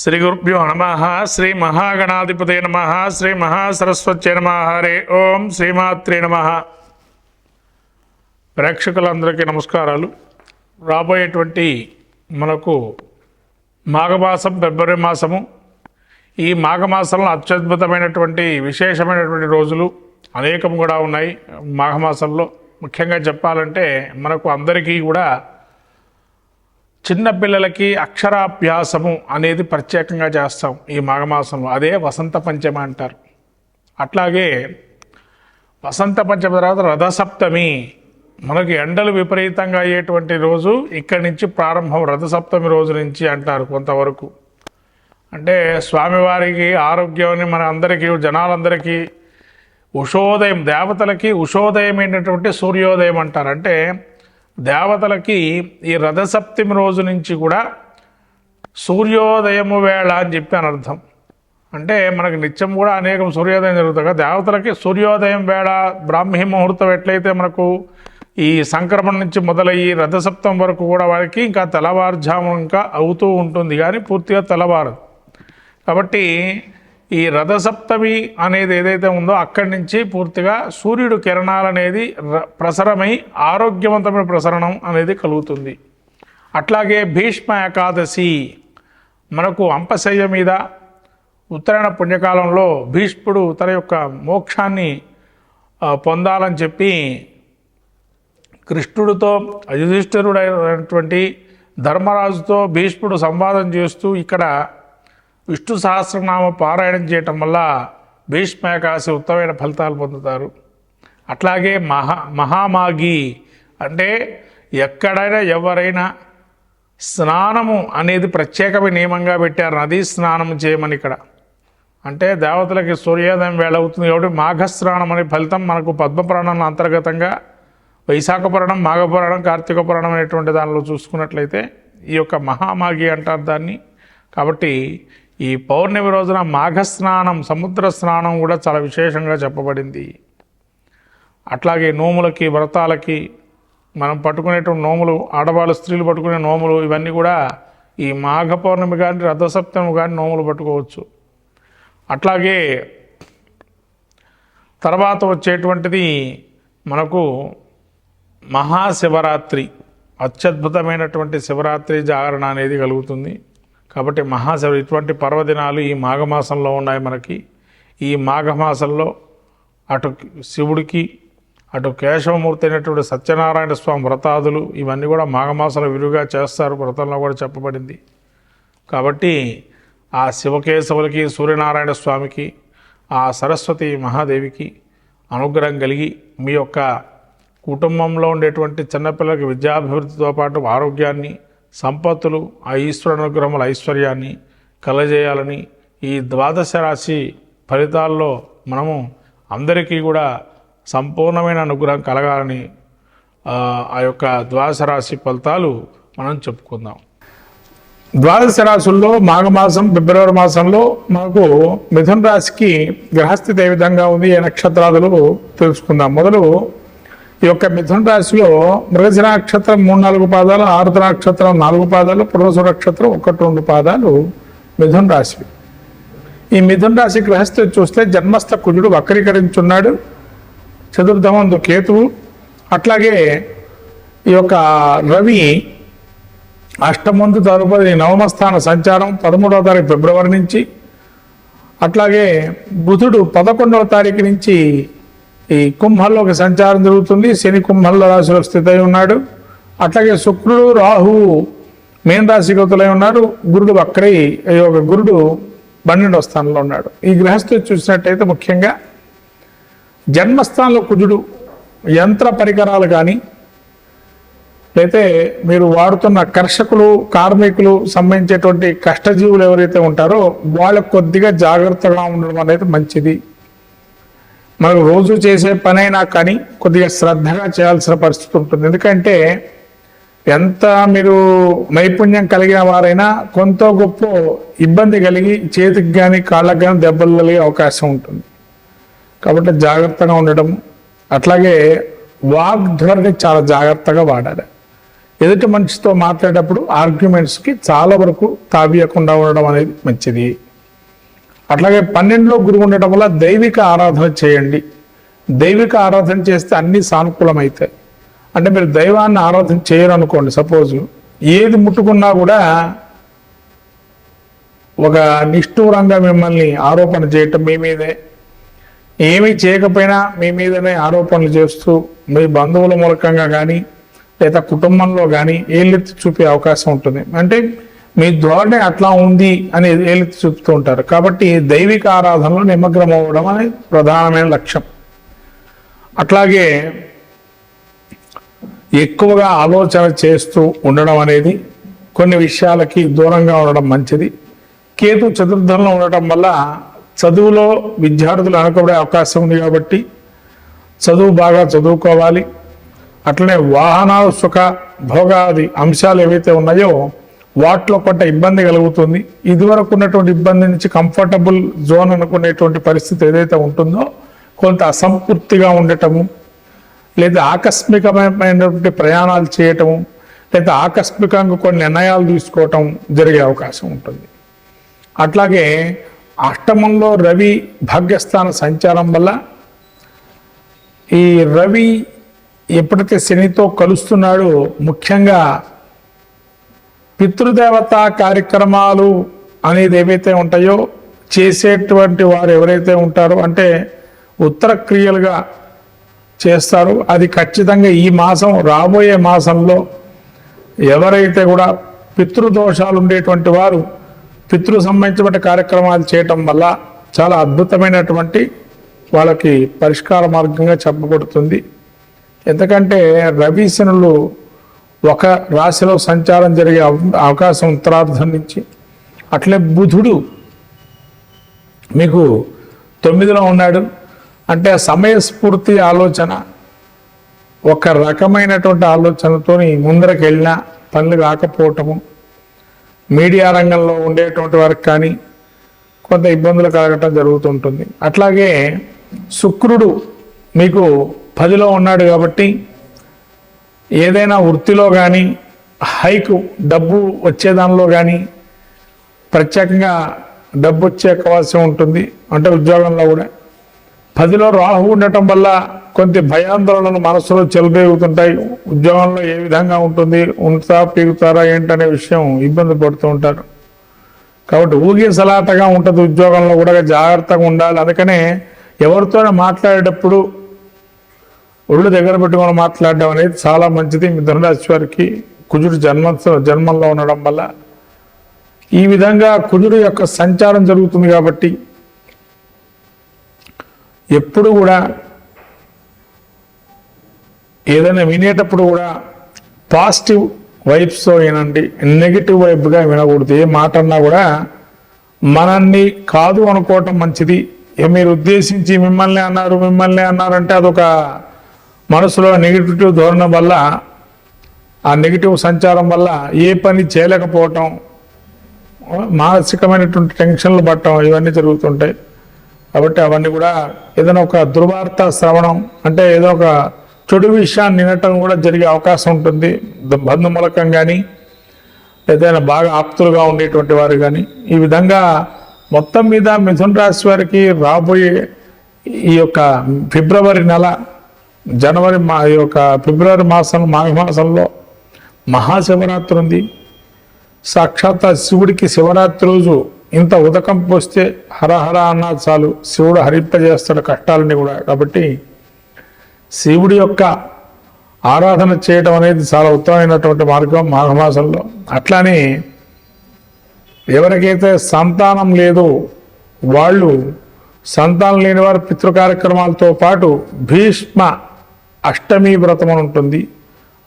శ్రీ గురుభ్యో నమః. శ్రీ మహాగణాధిపతే నమః. శ్రీ మహాసరస్వత్యై నమః. హరే ఓం శ్రీమాత్రే నమః. ప్రేక్షకులందరికీ నమస్కారాలు. రాబోయేటువంటి మనకు మాఘమాసం, ఫిబ్రవరి మాసము. ఈ మాఘమాసంలో అత్యద్భుతమైనటువంటి విశేషమైనటువంటి రోజులు అనేకం కూడా ఉన్నాయి. మాఘమాసంలో ముఖ్యంగా చెప్పాలంటే మనకు అందరికీ కూడా చిన్నపిల్లలకి అక్షరాభ్యాసము అనేది ప్రత్యేకంగా చేస్తాం ఈ మాఘమాసంలో. అదే వసంత పంచమి అంటారు. అట్లాగే వసంత పంచమి తర్వాత రథసప్తమి, మనకి ఎండలు విపరీతంగా అయ్యేటువంటి రోజు ఇక్కడి నుంచి ప్రారంభం. రథసప్తమి రోజు నుంచి అంటారు కొంతవరకు. అంటే స్వామివారికి ఆరోగ్యాన్ని మన అందరికీ, జనాలందరికీ ఉషోదయం, దేవతలకి ఉషోదయమైనటువంటి సూర్యోదయం అంటారు. అంటే దేవతలకి ఈ రథసప్తమి రోజు నుంచి కూడా సూర్యోదయము వేళ అని చెప్పి అని అర్థం. అంటే మనకి నిత్యం కూడా అనేకం సూర్యోదయం జరుగుతుంది కదా, దేవతలకి సూర్యోదయం వేళ బ్రాహ్మీ ముహూర్తం ఎట్లయితే మనకు ఈ సంక్రమణ నుంచి మొదలయ్యి రథసప్తమి వరకు కూడా వారికి ఇంకా తెల్లవారుజాము ఇంకా అవుతూ ఉంటుంది, కానీ పూర్తిగా తెల్లవారదు. కాబట్టి ఈ రథసప్తమి అనేది ఏదైతే ఉందో అక్కడి నుంచి పూర్తిగా సూర్యుడు కిరణాలు అనేది ప్రసరమై ఆరోగ్యవంతమైన ప్రసరణం అనేది కలుగుతుంది. అట్లాగే భీష్మ ఏకాదశి, మనకు అంపశయ్య మీద ఉత్తరాయణ పుణ్యకాలంలో భీష్ముడు తన యొక్క మోక్షాన్ని పొందాలని చెప్పి కృష్ణుడితో యుధిష్ఠిరుడైనటువంటి ధర్మరాజుతో భీష్ముడు సంవాదం చేస్తూ ఇక్కడ విష్ణు సహస్రనామ పారాయణం చేయటం వల్ల భీష్మ ఏకాదశి ఉత్తమమైన ఫలితాలు పొందుతారు. అట్లాగే మహామాఘి అంటే ఎక్కడైనా ఎవరైనా స్నానము అనేది ప్రత్యేకమైన నియమంగా పెట్టారు. నదీ స్నానం చేయమని ఇక్కడ. అంటే దేవతలకి సూర్యోదయం వేళ అవుతుంది కాబట్టి మాఘస్నానం అనే ఫలితం మనకు పద్మపురాణంలో అంతర్గతంగా వైశాఖ పురాణం, మాఘపురాణం, కార్తీక పురాణం అనేటువంటి దానిలో చూసుకున్నట్లయితే ఈ యొక్క మహామాఘి అంటారు దాన్ని. కాబట్టి ఈ పౌర్ణమి రోజున మాఘస్నానం, సముద్ర స్నానం కూడా చాలా విశేషంగా చెప్పబడింది. అట్లాగే నోములకి, వ్రతాలకి మనం పట్టుకునేటువంటి నోములు, ఆడవాళ్ళు స్త్రీలు పట్టుకునే నోములు, ఇవన్నీ కూడా ఈ మాఘ పౌర్ణమి కానీ రథసప్తమి కానీ నోములు పట్టుకోవచ్చు. అట్లాగే తర్వాత వచ్చేటువంటిది మనకు మహాశివరాత్రి, అత్యద్భుతమైనటువంటి శివరాత్రి జాగరణ అనేది కలుగుతుంది. కాబట్టి మహాశివ ఇటువంటి పర్వదినాలు ఈ మాఘమాసంలో ఉన్నాయి మనకి. ఈ మాఘమాసంలో అటు శివుడికి, అటు కేశవమూర్తి అయినటువంటి సత్యనారాయణ స్వామి వ్రతాదులు ఇవన్నీ కూడా మాఘమాసంలో విరివిగా చేస్తారు, వ్రతంలో కూడా చెప్పబడింది. కాబట్టి ఆ శివకేశవులకి, సూర్యనారాయణ స్వామికి, ఆ సరస్వతి మహాదేవికి అనుగ్రహం కలిగి మీ యొక్క కుటుంబంలో ఉండేటువంటి చిన్నపిల్లలకి విద్యాభివృద్ధితో పాటు ఆరోగ్యాన్ని, సంపత్తులు, ఆ ఈశ్వర అనుగ్రహముల ఐశ్వర్యాన్ని కలజేయాలని, ఈ ద్వాదశ రాశి ఫలితాల్లో మనము అందరికీ కూడా సంపూర్ణమైన అనుగ్రహం కలగాలని ఆ యొక్క ద్వాదశ రాశి ఫలితాలు మనం చెప్పుకుందాం. ద్వాదశ రాశుల్లో మాఘమాసం, ఫిబ్రవరి మాసంలో మనకు మిథున రాశికి గ్రహస్థితి ఏ విధంగా ఉంది, ఏ నక్షత్రాలు తెలుసుకుందాం. మొదలు ఈ యొక్క మిథున రాశిలో మృగశిర నక్షత్రం 3-4 పాదాలు, ఆరుద్ర నక్షత్రం 4 పాదాలు, పునర్వసు నక్షత్రం 1-2 పాదాలు మిథున రాశి. ఈ మిథున రాశి గ్రహస్థితి చూస్తే జన్మస్థ కుజుడు వక్రీకరించున్నాడు, చతుర్థమందు కేతువు, అట్లాగే ఈ యొక్క రవి అష్టమందు తదుపరి నవమస్థాన సంచారం 13వ తారీఖు ఫిబ్రవరి నుంచి, అట్లాగే బుధుడు 11వ తారీఖు నుంచి ఈ కుంభంలోకి సంచారం జరుగుతుంది. శని కుంభంలో రాశిలో స్థితి అయి ఉన్నాడు. అట్లాగే శుక్రుడు, రాహువు మీన రాశి గతులై ఉన్నారు. గురుడు వక్రై, గురుడు 12వ స్థానంలో ఉన్నాడు. ఈ గ్రహస్థితి చూసినట్టయితే ముఖ్యంగా జన్మస్థానంలో కుజుడు యంత్ర పరికరాలు కానీ, లేతే మీరు వాడుతున్న కర్షకులు, కార్మికులు సంబంధించేటువంటి కష్టజీవులు ఎవరైతే ఉంటారో వాళ్ళకు కొద్దిగా జాగ్రత్తగా ఉండడం అనేది మంచిది. మనకు రోజు చేసే పనైనా కానీ కొద్దిగా శ్రద్ధగా చేయాల్సిన పరిస్థితి ఉంటుంది. ఎందుకంటే ఎంత మీరు నైపుణ్యం కలిగిన వారైనా కొంత గొప్ప ఇబ్బంది కలిగి చేతికి కానీ కాళ్ళకి కానీ దెబ్బలు కలిగే అవకాశం ఉంటుంది. కాబట్టి జాగ్రత్తగా ఉండడం, అట్లాగే వాగ్ధోరణి చాలా జాగ్రత్తగా వాడాలి. ఎదుటి మనిషితో మాట్లాడేటప్పుడు ఆర్గ్యుమెంట్స్కి చాలా వరకు తావీయకుండా ఉండడం అనేది మంచిది. అట్లాగే 12లో గురువు ఉండటం వల్ల దైవిక ఆరాధన చేయండి. దైవిక ఆరాధన చేస్తే అన్నీ సానుకూలమవుతాయి. అంటే మీరు దైవాన్ని ఆరాధన చేయరు అనుకోండి, సపోజ్ ఏది ముట్టుకున్నా కూడా ఒక నిష్ఠూరంగా మిమ్మల్ని ఆరోపణ చేయటం, మీ మీదే ఏమీ చేయకపోయినా మీ మీదనే ఆరోపణలు చేస్తూ మీ బంధువుల మూలకంగా కానీ లేదా కుటుంబంలో కానీ ఏళ్ళెత్తి చూపే అవకాశం ఉంటుంది. అంటే మీ ధోరణి అట్లా ఉంది అని ఏళ్ళెత్తి చూపుతూ ఉంటారు. కాబట్టి దైవిక ఆరాధనలో నిమగ్నం అవ్వడం అనేది ప్రధానమైన లక్ష్యం. అట్లాగే ఎక్కువగా ఆలోచన చేస్తూ ఉండడం అనేది కొన్ని విషయాలకి దూరంగా ఉండడం మంచిది. కేతు చతుర్థంలో ఉండటం వల్ల చదువులో విద్యార్థులు వెనకబడే అవకాశం ఉంది. కాబట్టి చదువు బాగా చదువుకోవాలి. అట్లనే వాహనాలు, సుఖ భోగాది అంశాలు ఏవైతే ఉన్నాయో వాటిలో కొంత ఇబ్బంది కలుగుతుంది. ఇదివరకు ఉన్నటువంటి ఇబ్బంది నుంచి కంఫర్టబుల్ జోన్ అనుకునేటువంటి పరిస్థితి ఏదైతే ఉంటుందో కొంత అసంపూర్తిగా ఉండటము, లేదా ఆకస్మికమైనటువంటి ప్రయాణాలు చేయటము, లేదా ఆకస్మికంగా కొన్ని నిర్ణయాలు తీసుకోవటం జరిగే అవకాశం ఉంటుంది. అట్లాగే అష్టమంలో రవి భాగ్యస్థాన సంచారం వల్ల ఈ రవి ఎప్పుడైతే శనితో కలుస్తున్నాడో ముఖ్యంగా పితృదేవతా కార్యక్రమాలు అనేది ఏవైతే ఉంటాయో చేసేటువంటి వారు ఎవరైతే ఉంటారో అంటే ఉత్తర క్రియలుగా చేస్తారు. అది ఖచ్చితంగా ఈ మాసం, రాబోయే మాసంలో ఎవరైతే కూడా పితృదోషాలు ఉండేటువంటి వారు పితృ సంబంధించిన కార్యక్రమాలు చేయటం వల్ల చాలా అద్భుతమైనటువంటి వాళ్ళకి పరిష్కార మార్గంగా చెప్పబడుతుంది. ఎందుకంటే రవి శనులు ఒక రాశిలో సంచారం జరిగే అవకాశం ఉత్తరార్ధం నుంచి, అట్లే బుధుడు మీకు 9లో ఉన్నాడు. అంటే సమయస్ఫూర్తి ఆలోచన, ఒక రకమైనటువంటి ఆలోచనతోని ముందరకు వెళ్ళినా పనులు కాకపోవటము, మీడియా రంగంలో ఉండేటువంటి వారికి కానీ కొంత ఇబ్బందులు కలగటం జరుగుతుంటుంది. అట్లాగే శుక్రుడు మీకు 10లో ఉన్నాడు కాబట్టి ఏదైనా వృత్తిలో కానీ హైకు డబ్బు వచ్చేదానిలో కానీ ప్రత్యేకంగా డబ్బు వచ్చే అవకాశం ఉంటుంది. అంటే ఉద్యోగంలో కూడా 10లో రాహు ఉండటం వల్ల కొంత భయాందోళనలు మనసులో చెలరేగుతుంటాయి. ఉద్యోగంలో ఏ విధంగా ఉంటుంది, ఉంటా పీగుతారా ఏంటనే విషయం ఇబ్బంది పడుతూ ఉంటారు. కాబట్టి ఊగిసలాటగా ఉంటుంది ఉద్యోగంలో కూడా, జాగ్రత్తగా ఉండాలి. అందుకనే ఎవరితోనే మాట్లాడేటప్పుడు ఒళ్ళు దగ్గర పెట్టుకొని మాట్లాడడం అనేది చాలా మంచిది. మిథున రాశి వారికి కుజుడు జన్మంలో ఉండడం వల్ల ఈ విధంగా కుజుడు యొక్క సంచారం జరుగుతుంది. కాబట్టి ఎప్పుడు కూడా ఏదైనా వినేటప్పుడు కూడా పాజిటివ్ వైబ్స్తో వినండి, నెగిటివ్ వైబ్గా వినకూడదు. ఏ మాట అన్నా కూడా మనల్ని కాదు అనుకోవటం మంచిది. మీరు ఉద్దేశించి మిమ్మల్ని అన్నారంటే అదొక మనసులో నెగిటివ్ ధోరణి వల్ల, ఆ నెగిటివ్ సంచారం వల్ల ఏ పని చేయలేకపోవటం, మానసికమైనటువంటి టెన్షన్లు పడటం ఇవన్నీ జరుగుతుంటాయి. కాబట్టి అవన్నీ కూడా ఏదైనా ఒక దుర్వార్త శ్రవణం అంటే ఏదో ఒక చెడు విషయాన్ని వినటం కూడా జరిగే అవకాశం ఉంటుంది. బంధుమూలకం కానీ ఏదైనా బాగా ఆప్తులుగా ఉండేటువంటి వారు కానీ. ఈ విధంగా మొత్తం మీద మిథున రాశి వారికి రాబోయే ఈ యొక్క ఫిబ్రవరి నెల, ఈ యొక్క ఫిబ్రవరి మాసం, మాఘమాసంలో మహాశివరాత్రి ఉంది. సాక్షాత్ శివుడికి శివరాత్రి రోజు ఇంత ఉదకం పోస్తే హరహర అన్నా చాలు, శివుడు హరింపజేస్తాడు కష్టాలని కూడా. కాబట్టి శివుడి యొక్క ఆరాధన చేయడం అనేది చాలా ఉత్తమమైనటువంటి మార్గం మాఘమాసంలో. అట్లానే ఎవరికైతే సంతానం లేదో వాళ్ళు, సంతానం లేని వారు పితృ కార్యక్రమాలతో పాటు భీష్మ అష్టమి వ్రతం అని ఉంటుంది.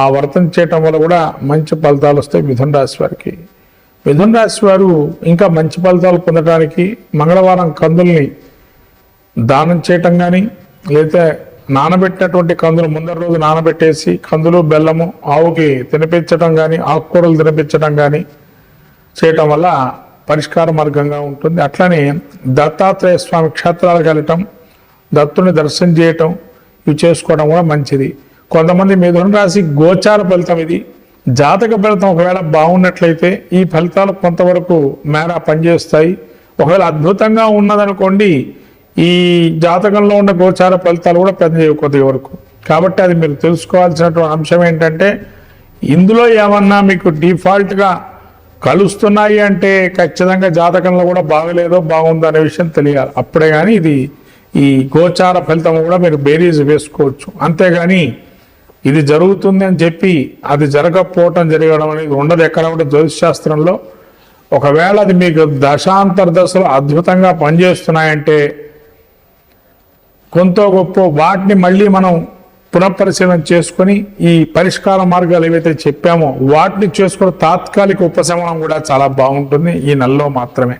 ఆ వ్రతం చేయటం వల్ల కూడా మంచి ఫలితాలు వస్తాయి మిథున రాశి వారికి. మిథున రాశి వారు ఇంకా మంచి ఫలితాలు పొందడానికి మంగళవారం కందుల్ని దానం చేయటం కానీ, లేదా నానబెట్టినటువంటి కందులు ముందర రోజు నానబెట్టేసి కందులు బెల్లము ఆవుకి తినిపించడం కానీ, ఆకుకూరలు తినిపించడం కానీ చేయటం వల్ల పరిష్కార మార్గంగా ఉంటుంది. అట్లనే దత్తాత్రేయ స్వామి క్షేత్రాలకు వెళ్ళటం, దత్తుని దర్శనం చేయటం, ఇవి చేసుకోవడం కూడా మంచిది. కొంతమంది మిథున రాశి గోచార ఫలితం ఇది. జాతక ఫలితం ఒకవేళ బాగున్నట్లయితే ఈ ఫలితాలు కొంతవరకు మేర పనిచేస్తాయి. ఒకవేళ అద్భుతంగా ఉన్నదనుకోండి, ఈ జాతకంలో ఉన్న గోచార ఫలితాలు కూడా పనిచేయవు కొద్ది వరకు. కాబట్టి అది మీరు తెలుసుకోవాల్సినటువంటి అంశం ఏంటంటే, ఇందులో ఏమన్నా మీకు డిఫాల్ట్గా కలుస్తున్నాయి అంటే ఖచ్చితంగా జాతకంలో కూడా బాగలేదో బాగుందో అనే విషయం తెలియాలి. అప్పుడే కానీ ఇది ఈ గోచార ఫలితం కూడా మీరు బేరీజ్ వేసుకోవచ్చు. అంతేగాని ఇది జరుగుతుంది అని చెప్పి అది జరగకపోవటం జరగడం అనేది ఉండదు ఎక్కడ కూడా జ్యోతిషాస్త్రంలో. ఒకవేళ అది మీకు దశాంతర దశలో అద్భుతంగా పనిచేస్తున్నాయంటే కొంత గొప్ప వాటిని మళ్ళీ మనం పునఃపరిశీలన చేసుకొని ఈ పరిష్కార మార్గాలు ఏవైతే చెప్పామో వాటిని చేసుకుని తాత్కాలిక ఉపశమనం కూడా చాలా బాగుంటుంది ఈ నెలలో మాత్రమే.